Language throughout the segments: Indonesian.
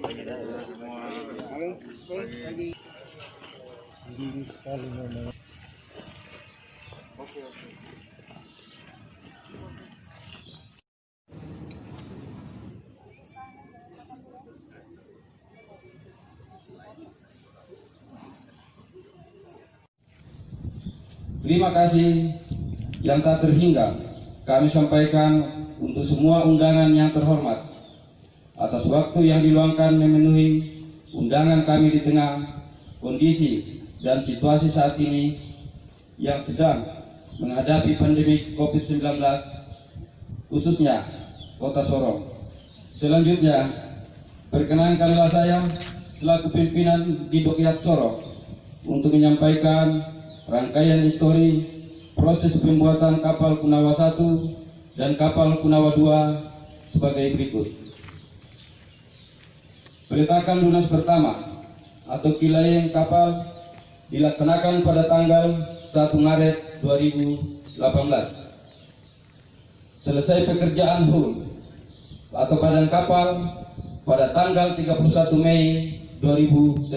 Terima kasih yang tak terhingga kami sampaikan untuk semua undangan yang terhormat atas waktu yang diluangkan memenuhi undangan kami di tengah kondisi dan situasi saat ini yang sedang menghadapi pandemi COVID-19 khususnya Kota Sorong. Selanjutnya, perkenankanlah saya selaku pimpinan di Dokyat Sorong untuk menyampaikan rangkaian histori proses pembuatan kapal Kunawa 1 dan kapal Kunawa 2 sebagai berikut. Peletakan lunas pertama atau kilayeng kapal dilaksanakan pada tanggal 1 Maret 2018. Selesai pekerjaan hull atau badan kapal pada tanggal 31 Mei 2019.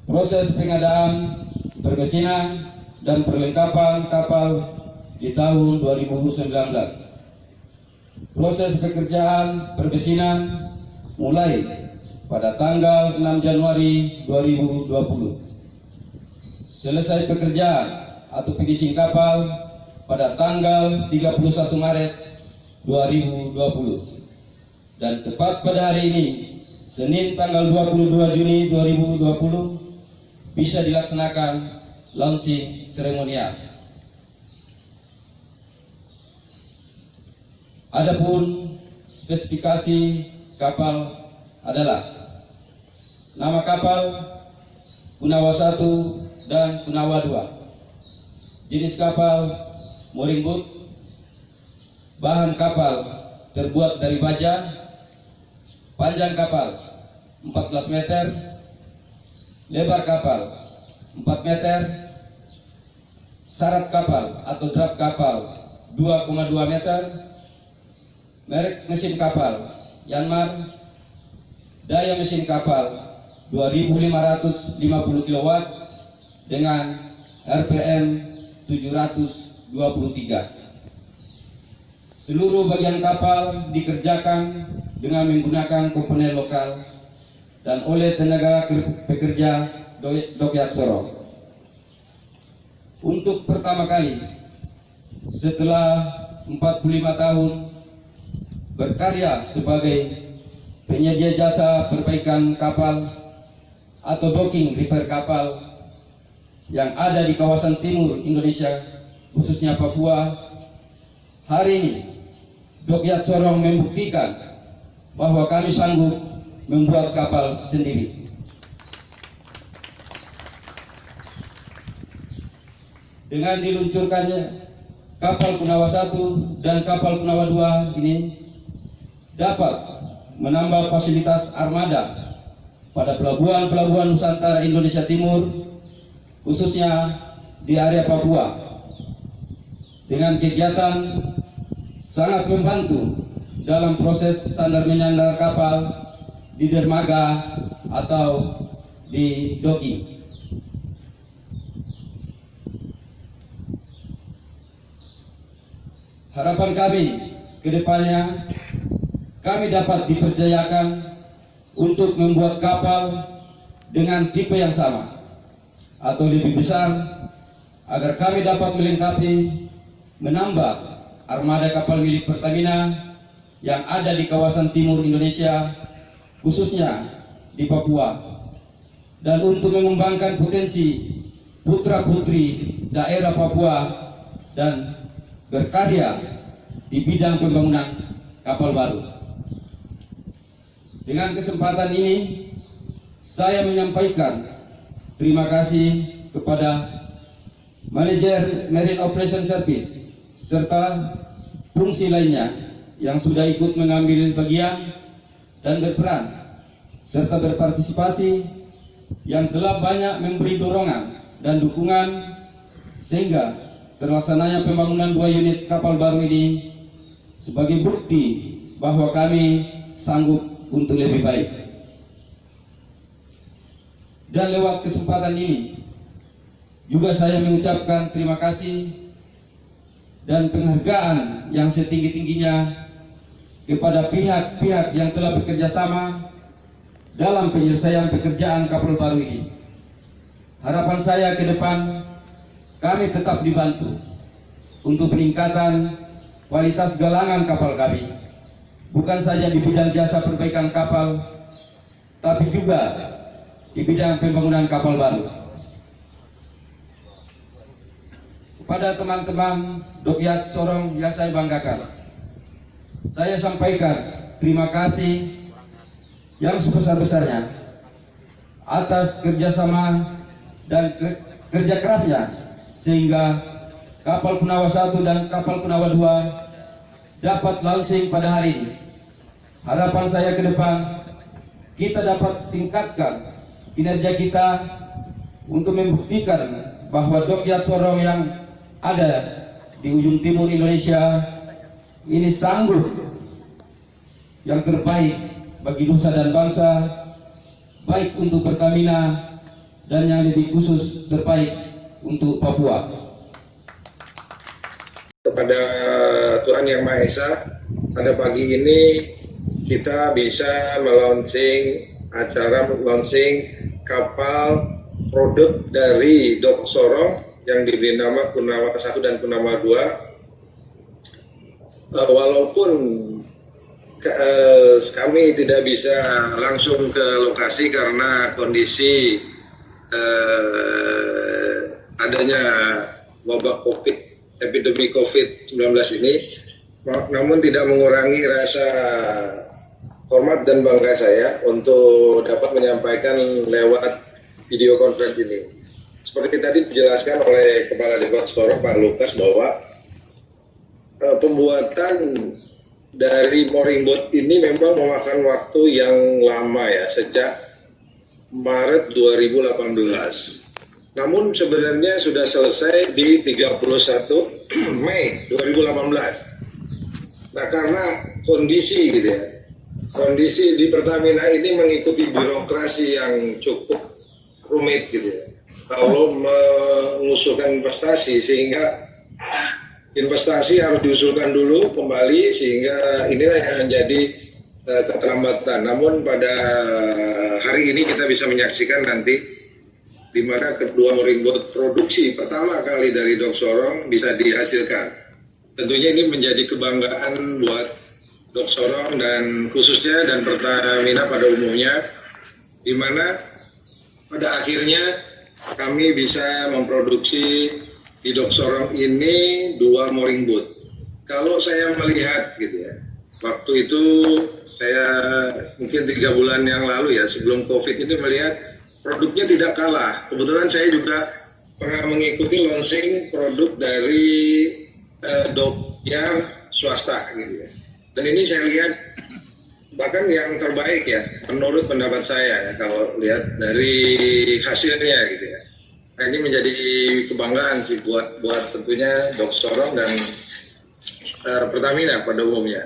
Proses pengadaan, permesinan, dan perlengkapan kapal di tahun 2019. Proses pekerjaan permesinan mulai pada tanggal 6 Januari 2020. Selesai pekerjaan atau finishing kapal pada tanggal 31 Maret 2020. Dan tepat pada hari ini, Senin tanggal 22 Juni 2020, bisa dilaksanakan launching seremonial. Adapun spesifikasi kapal adalah nama kapal Kunawa 1 dan Kunawa 2. Jenis kapal mooring boat. Bahan kapal terbuat dari baja. Panjang kapal 14 meter. Lebar kapal 4 meter, syarat kapal atau draft kapal 2,2 meter, merek mesin kapal Yanmar, daya mesin kapal 2550 kW dengan RPM 723. Seluruh bagian kapal dikerjakan dengan menggunakan komponen lokal dan oleh tenaga pekerja Dokyat Sorong. Untuk pertama kali setelah 45 tahun berkarya sebagai penyedia jasa perbaikan kapal atau docking repair kapal yang ada di kawasan timur Indonesia, khususnya Papua, hari ini Dokyat Sorong membuktikan bahwa kami sanggup membuat kapal sendiri. Dengan diluncurkannya kapal Kunawa 1 dan kapal Kunawa 2 ini dapat menambah fasilitas armada pada pelabuhan-pelabuhan Nusantara Indonesia Timur, khususnya di area Papua. Dengan kegiatan sangat membantu dalam proses standar menyandar kapal di dermaga atau di docking. Harapan kami ke depannya, kami dapat dipercayakan untuk membuat kapal dengan tipe yang sama atau lebih besar, agar kami dapat melengkapi, menambah armada kapal milik Pertamina yang ada di kawasan timur Indonesia, khususnya di Papua, dan untuk mengembangkan potensi putra-putri daerah Papua dan berkarya di bidang pembangunan kapal baru. Dengan kesempatan ini, saya menyampaikan terima kasih kepada manajer Marine Operation Service serta fungsi lainnya yang sudah ikut mengambil bagian dan berperan serta berpartisipasi, yang telah banyak memberi dorongan dan dukungan sehingga terlaksananya pembangunan 2 unit kapal baru ini sebagai bukti bahwa kami sanggup untuk lebih baik. Dan lewat kesempatan ini juga saya mengucapkan terima kasih dan penghargaan yang setinggi-tingginya kepada pihak-pihak yang telah bekerja sama dalam penyelesaian pekerjaan kapal baru ini. Harapan saya ke depan, kami tetap dibantu untuk peningkatan kualitas galangan kapal kami, bukan saja di bidang jasa perbaikan kapal, tapi juga di bidang pembangunan kapal baru. Kepada teman-teman Dokyat Sorong yang saya banggakan, saya sampaikan terima kasih yang sebesar-besarnya atas kerjasama dan kerja kerasnya, sehingga kapal Punawa 1 dan kapal Punawa 2 dapat launching pada hari ini. Harapan saya ke depan, kita dapat tingkatkan kinerja kita untuk membuktikan bahwa Dokyat Sorong yang ada di ujung timur Indonesia ini sanggup yang terbaik bagi nusa dan bangsa, baik untuk Pertamina dan yang lebih khusus terbaik untuk Papua. Kepada Tuhan Yang Maha Esa, pada pagi ini kita bisa melaunching acara launching kapal produk dari Dok Sorong yang diberi nama Punawa 1 dan Punawa 2. Walaupun kami tidak bisa langsung ke lokasi karena kondisi adanya wabah epidemi COVID-19 ini, namun tidak mengurangi rasa hormat dan bangga saya untuk dapat menyampaikan lewat video conference ini. Seperti tadi dijelaskan oleh Kepala Depot Sorong Pak Lukas bahwa pembuatan dari mooring boat ini memang memakan waktu yang lama ya, sejak Maret 2018. Namun sebenarnya sudah selesai di 31 Mei 2018. Nah, karena kondisi gitu ya, kondisi di Pertamina ini mengikuti birokrasi yang cukup rumit gitu ya, kalau mengusulkan investasi, sehingga investasi harus diusulkan dulu kembali, sehingga inilah yang menjadi keterlambatan. Namun pada hari ini kita bisa menyaksikan nanti di mana kedua mooring boat produksi pertama kali dari Dok Sorong bisa dihasilkan. Tentunya ini menjadi kebanggaan buat Dok Sorong dan khususnya dan Pertamina pada umumnya, di mana pada akhirnya kami bisa memproduksi di Dok Sorong ini 2 mooring boat. Kalau saya melihat gitu ya, waktu itu saya mungkin 3 bulan yang lalu ya, sebelum COVID ini melihat produknya tidak kalah. Kebetulan saya juga pernah mengikuti launching produk dari dokyard swasta gitu ya. Dan ini saya lihat bahkan yang terbaik ya, menurut pendapat saya ya, kalau lihat dari hasilnya gitu ya. Nah, ini menjadi kebanggaan sih buat tentunya Dok Sorong dan Pertamina pada umumnya.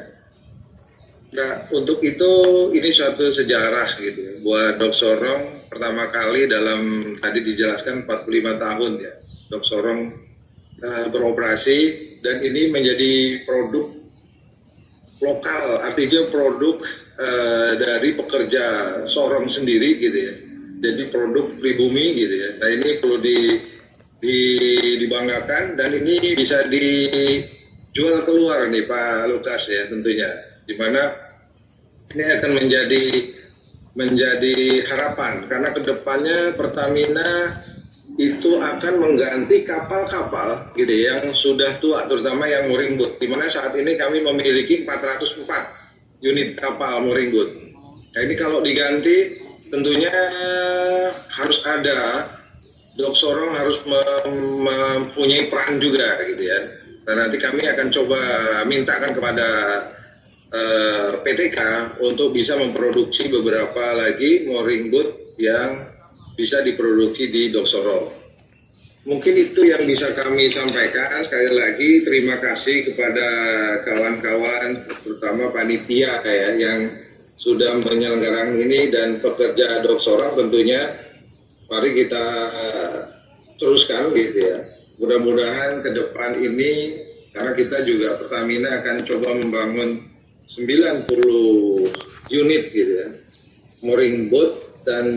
Nah, untuk itu ini suatu sejarah gitu ya, buat Dok Sorong pertama kali dalam tadi dijelaskan 45 tahun ya Dok Sorong beroperasi, dan ini menjadi produk lokal, artinya produk dari pekerja Sorong sendiri gitu ya. Jadi produk pribumi gitu ya. Nah, ini perlu dibanggakan, dan ini bisa dijual keluar nih Pak Lukas ya tentunya. Di mana ini akan menjadi harapan, karena kedepannya Pertamina itu akan mengganti kapal-kapal gitu ya, yang sudah tua, terutama yang mooring boat. Di mana saat ini kami memiliki 404 unit kapal mooring boat. Nah, ini kalau diganti tentunya harus ada, Dok Sorong harus mempunyai peran juga gitu ya. Dan nanti kami akan coba mintakan kepada PTK untuk bisa memproduksi beberapa lagi mooring boat yang bisa diproduksi di Dok Sorong. Mungkin itu yang bisa kami sampaikan. Sekali lagi terima kasih kepada kawan-kawan, terutama panitia ya, yang sudah menyelenggarakan ini, dan pekerja Dok Sorong tentunya mari kita teruskan gitu ya. Mudah-mudahan ke depan ini, karena kita juga Pertamina akan coba membangun 90 unit gitu ya, mooring boat dan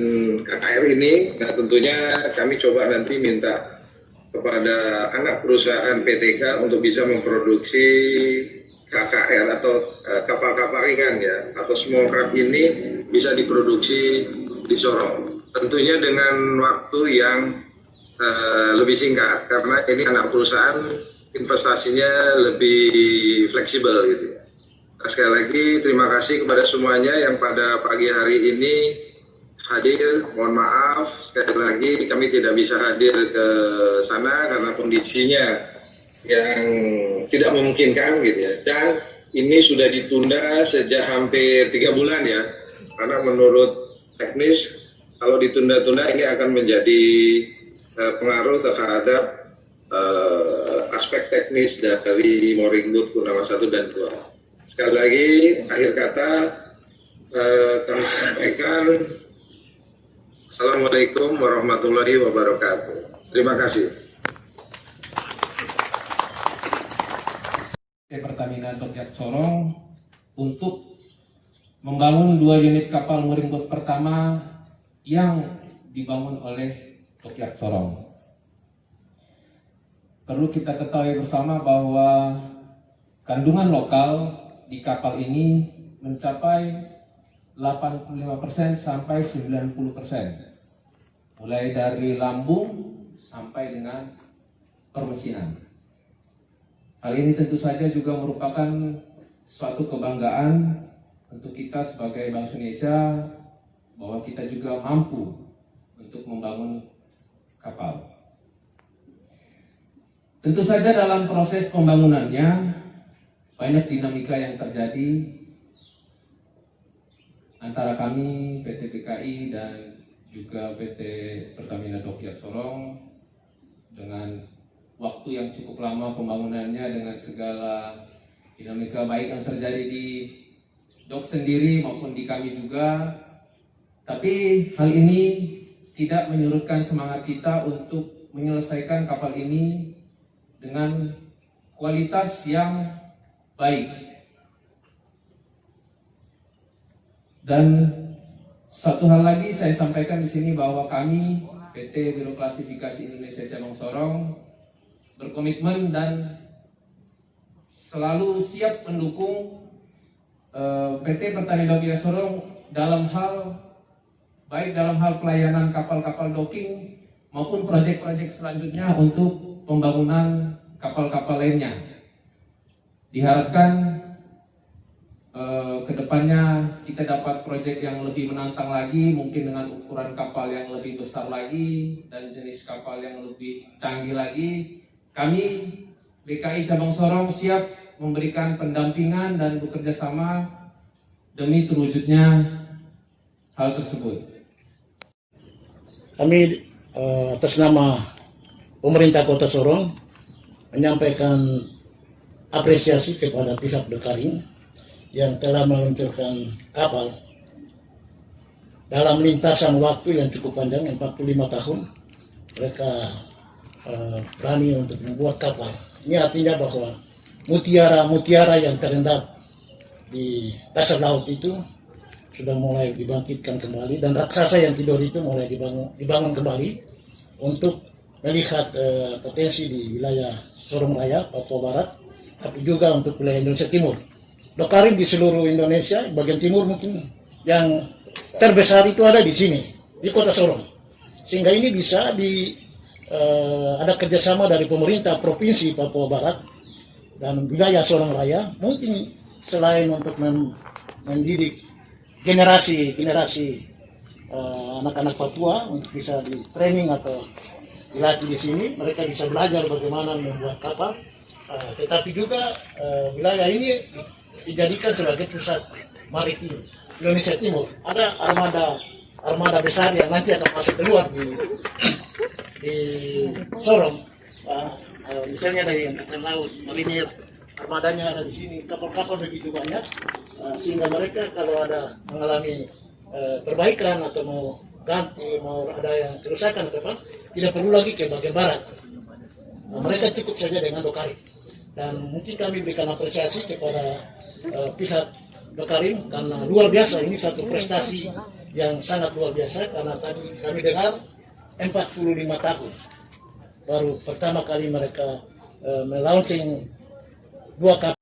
KKR ini. Nah tentunya kami coba nanti minta kepada anak perusahaan PTK untuk bisa memproduksi KKR atau kapal-kapal ringan ya, atau small craft ini bisa diproduksi di Sorong. Tentunya dengan waktu yang lebih singkat, karena ini anak perusahaan investasinya lebih fleksibel gitu. Nah, sekali lagi terima kasih kepada semuanya yang pada pagi hari ini hadir. Mohon maaf sekali lagi kami tidak bisa hadir ke sana karena kondisinya yang tidak memungkinkan gitu ya. Dan ini sudah ditunda sejak hampir 3 bulan ya, karena menurut teknis kalau ditunda-tunda ini akan menjadi pengaruh terhadap aspek teknis dari mooring boat Purnama 1 dan 2. Sekali lagi, akhir kata kami sampaikan Assalamualaikum warahmatullahi wabarakatuh. Terima kasih. Pertamina Dockyard Sorong untuk membangun 2 unit kapal mooring boat pertama yang dibangun oleh Dockyard Sorong. Perlu kita ketahui bersama bahwa kandungan lokal di kapal ini mencapai 85% sampai 90%, mulai dari lambung sampai dengan permesinan. Hal ini tentu saja juga merupakan suatu kebanggaan untuk kita sebagai bangsa Indonesia, bahwa kita juga mampu untuk membangun kapal. Tentu saja dalam proses pembangunannya banyak dinamika yang terjadi antara kami PT PKI dan juga PT Pertamina Dockyard Sorong, dengan waktu yang cukup lama pembangunannya, dengan segala dinamika baik yang terjadi di dok sendiri maupun di kami juga. Tapi hal ini tidak menyurutkan semangat kita untuk menyelesaikan kapal ini dengan kualitas yang baik. Dan satu hal lagi saya sampaikan di sini, bahwa kami PT Biro Klasifikasi Indonesia Cabang Sorong berkomitmen dan selalu siap mendukung PT Pertamina Dockyard Sorong dalam hal pelayanan kapal-kapal docking maupun proyek-proyek selanjutnya untuk pembangunan kapal-kapal lainnya. Diharapkan kedepannya kita dapat proyek yang lebih menantang lagi, mungkin dengan ukuran kapal yang lebih besar lagi dan jenis kapal yang lebih canggih lagi. Kami BKI Cabang Sorong siap memberikan pendampingan dan bekerja sama demi terwujudnya hal tersebut. Kami atas nama pemerintah Kota Sorong menyampaikan apresiasi kepada pihak Dekaring yang telah meluncurkan kapal dalam lintasan waktu yang cukup panjang, 45 tahun. Mereka berani untuk membuat kapal. Ini artinya bahwa mutiara-mutiara yang terendap di dasar laut itu sudah mulai dibangkitkan kembali, dan raksasa yang tidur itu mulai dibangun kembali untuk melihat potensi di wilayah Sorong Raya, Papua Barat, tapi juga untuk wilayah Indonesia Timur. Dekaring di seluruh Indonesia, bagian timur mungkin yang terbesar itu ada di sini, di Kota Sorong. Sehingga ini bisa ada kerjasama dari pemerintah Provinsi Papua Barat dan wilayah Sorong Raya, mungkin selain untuk mendidik generasi anak-anak Papua untuk bisa di training atau dilatih di sini, mereka bisa belajar bagaimana membuat kapal, tetapi juga wilayah ini dijadikan sebagai pusat maritim Indonesia Timur. Ada armada besar yang nanti akan masuk keluar di Sorong, misalnya dari Angkatan Laut, Marinir, armadanya ada di sini, kapal-kapal begitu banyak. sehingga mereka kalau ada mengalami perbaikan atau mau ganti, mau ada yang kerusakan atau apa, tidak perlu lagi ke bagian barat. Mereka cukup saja dengan Dokarim. Dan mungkin kami berikan apresiasi kepada pihak Dokarim karena luar biasa, ini satu prestasi yang sangat luar biasa karena tadi kami dengar 45 tahun baru pertama kali mereka melaunching 2 kapal.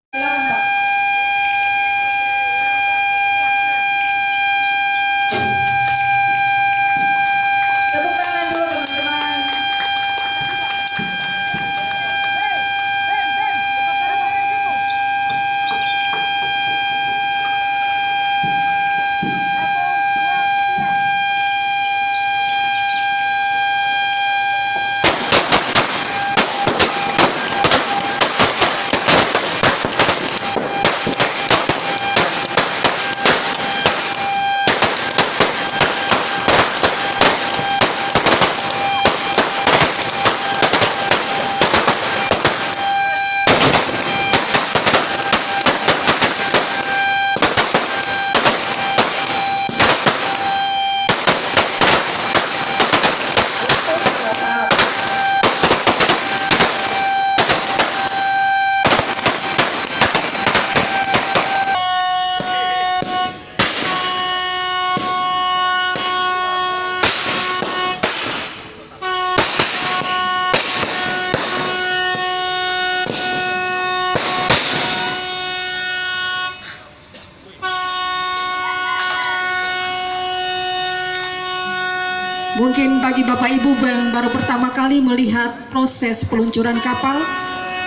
Mungkin bagi Bapak Ibu yang baru pertama kali melihat proses peluncuran kapal,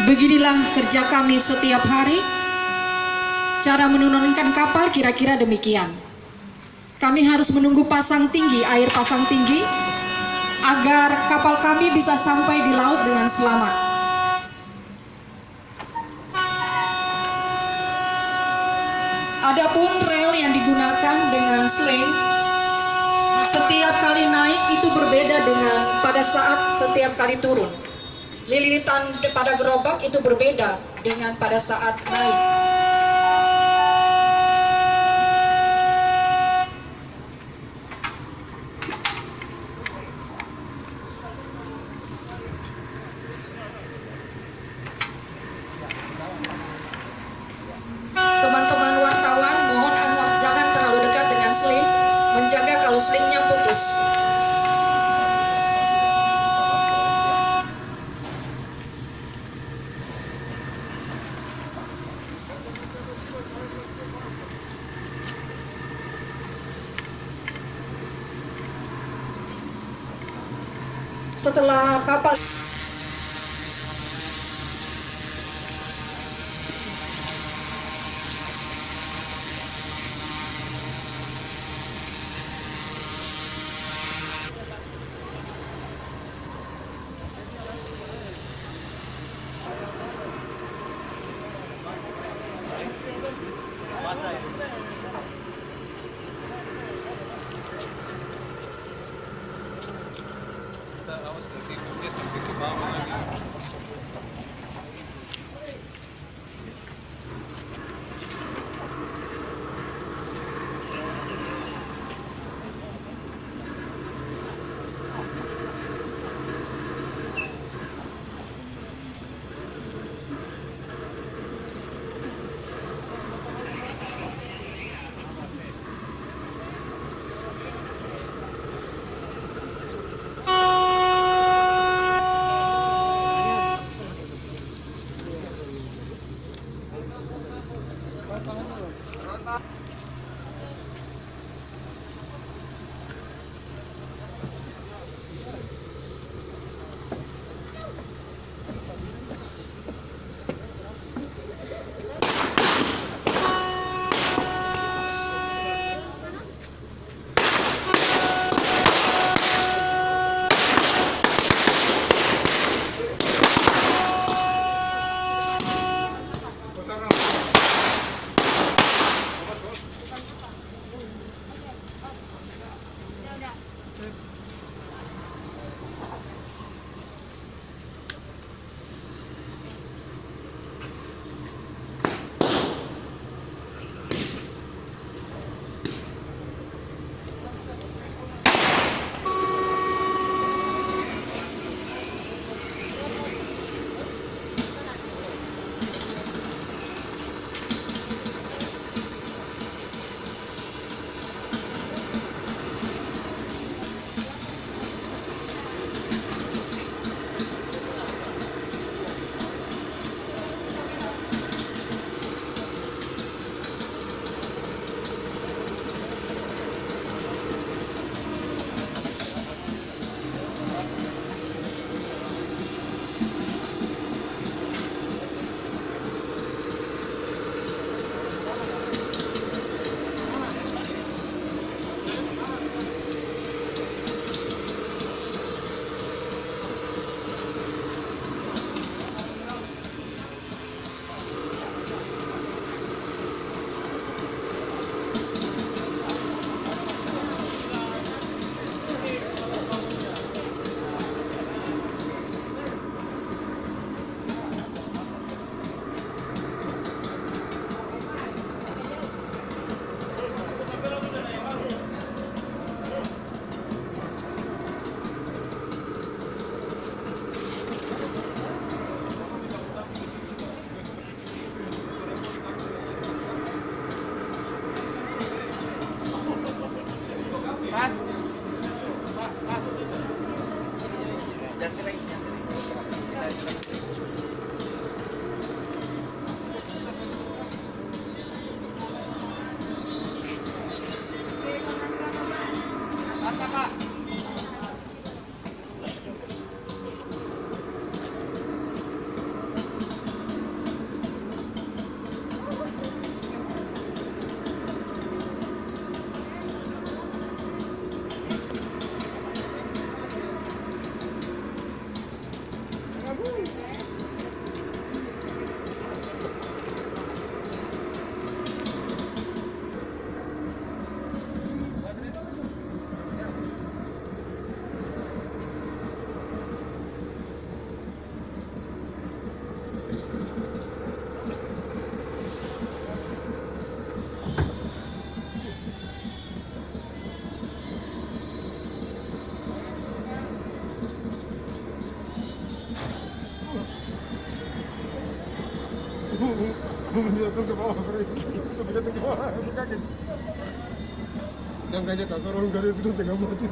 beginilah kerja kami setiap hari. Cara menurunkan kapal kira-kira demikian. Kami harus menunggu pasang tinggi, air pasang tinggi, agar kapal kami bisa sampai di laut dengan selamat. Adapun rel yang digunakan dengan sling, setiap kali naik itu berbeda dengan pada saat setiap kali turun. Lilitan pada gerobak itu berbeda dengan pada saat naik. Teman-teman wartawan, mohon agar jangan terlalu dekat dengan sling, menjaga kalau slingnya putus. Setelah kapal jatuh ke bawah, tapi jatuh ke bawah, aku kaget. Dan kayaknya tak seorang dari itu tengah mati.